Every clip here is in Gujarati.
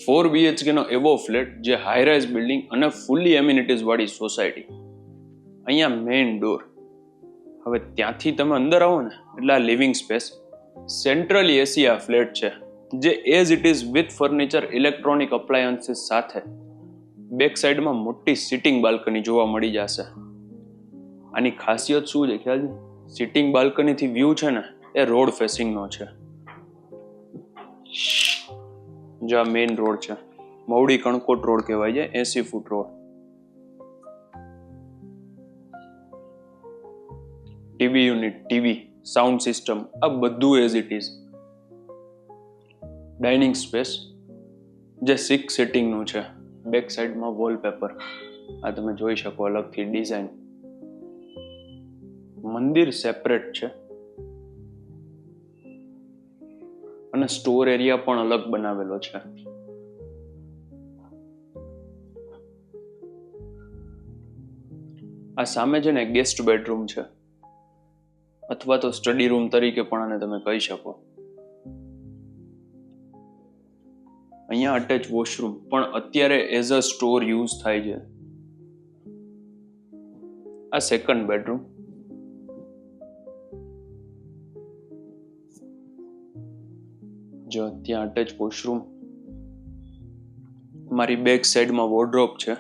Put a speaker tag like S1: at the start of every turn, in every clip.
S1: 4 BHK નો એવો ફ્લેટ જે હાઈ રાઇઝ બિલ્ડિંગ અને ફૂલી એમ્યુનિટીઝ વાળી સોસાયટી. અહીંયા મેઇન ડોર. હવે ત્યાંથી તમે અંદર આવો ને એટલે આ લિવિંગ સ્પેસ. સેન્ટ્રલી એસી આ ફ્લેટ છે જે as it is with furniture electronic appliances સાથે. બેક સાઈડમાં મોટી સિટિંગ બાલ્કની જોવા મળી જશે. આની ખાસિયત શું છે ખ્યાલ છે? સિટિંગ બાલ્કનીથી વ્યૂ છે ને એ રોડ ફેસિંગનો છે. જો આ મેઇન રોડ છે, મવડી કણકોટ રોડ કહેવાય છે, 80 foot road. TV unit, TV, sound system, આ બધું as it is. Dining space જે 6 સીટિંગનું છે. બેક સાઈડમાં વોલપેપર આ તમે જોઈ શકો અલગથી ડિઝાઇન. મંદિર સેપરેટ છે અને સ્ટોર એરિયા પણ અલગ બનાવેલો છે. આ સામે છે ને ગેસ્ટ બેડરૂમ છે અથવા તો સ્ટડી રૂમ તરીકે પણ આને તમે કહી શકો. અહીંયા અટેચ વોશરૂમ પણ અત્યારે એઝ અ સ્ટોર યુઝ થાય છે. આ સેકન્ડ બેડરૂમ. જો ત્યાં અટેચ વોશરૂમ. મારી બેક સાઈડમાં વોર્ડરોબ છે.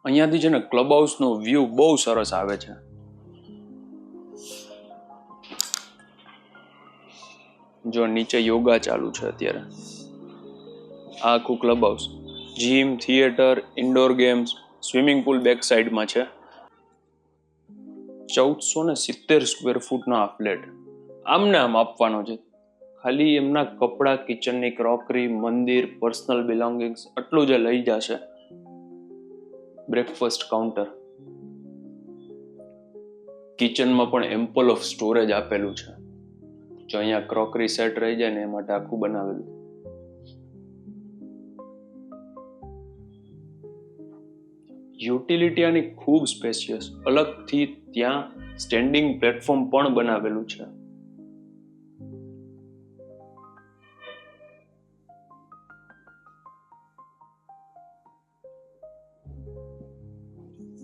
S1: અહીંયાથી છે ને ક્લબ હાઉસનો વ્યૂ બહુ સરસ આવે છે. જો નીચે યોગા ચાલુ છે અત્યારે. આ આખું club house, gym, theatre, indoor games, swimming pool back સાઈડમાં છે. 1470 સ્ક્વેર ફૂટનો આ ફ્લેટ આમને આમ આપવાનો છે. ખાલી એમના કપડા, કિચનની ક્રોકરી, મંદિર, પર્સનલ બિલોંગિંગ્સ આટલું જે લઈ જશે. બ્રેકફાસ્ટ કાઉન્ટર, કિચનમાં પણ એમ્પલ ઓફ સ્ટોરેજ આપેલું છે. જો અહીંયા ક્રોકરી સેટ રહી જાય ને એ માટે આખું બનાવેલું. યુટિલિટી આની ખૂબ સ્પેશિયસ. અલગથી ત્યાં સ્ટેન્ડિંગ પ્લેટફોર્મ પણ બનાવેલું છે.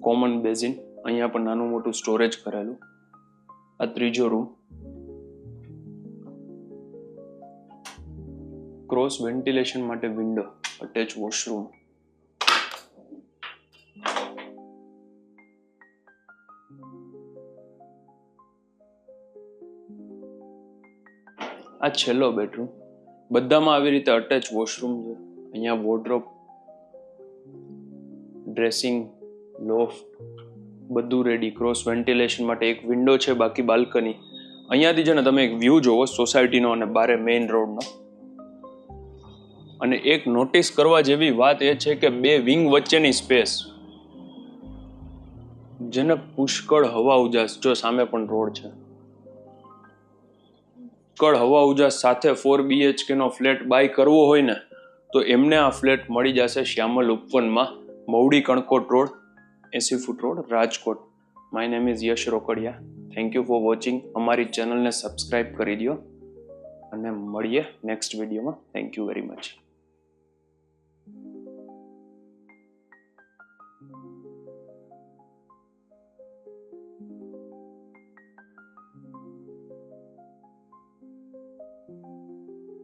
S1: કોમન બેઝિન, અહીંયા પણ નાનું મોટું સ્ટોરેજ કરેલું. આ ત્રીજો રૂમ. ક્રોસ વેન્ટિલેશન માટે વિન્ડો, અટેચ વોશરૂમ. આ છેલ્લો બેડરૂમ. બધામાં આવી રીતે અટેચ વોશરૂમ છે. અહીંયા વોર્ડરોબ, ડ્રેસિંગ, લોફ્ટ બધું રેડી. ક્રોસ વેન્ટિલેશન માટે એક વિન્ડો છે, બાકી બાલ્કની. અહીંયાથી છે ને તમે એક વ્યૂ જોવો સોસાયટીનો અને બારે મેઇન રોડનો. અને એક નોટિસ કરવા જેવી વાત એ છે કે બે વિંગ વચ્ચેની સ્પેસ જેને પુષ્કળ હવા ઉજાસ. જો સામે પણ રોડ છે. પુષ્કળ હવા ઉજાસ સાથે 4 BHK નો ફ્લેટ બાય કરવો હોય ને તો એમને આ ફ્લેટ મળી જશે શ્યામલ ઉપવનમાં, Mavdi Kankot road, 80 foot road, Rajkot. My name is Yash Rokadiya. Thank you for watching. અમારી ચેનલને સબસ્ક્રાઇબ કરી દો અને મળીએ નેક્સ્ટ વિડીયોમાં. Thank you very much.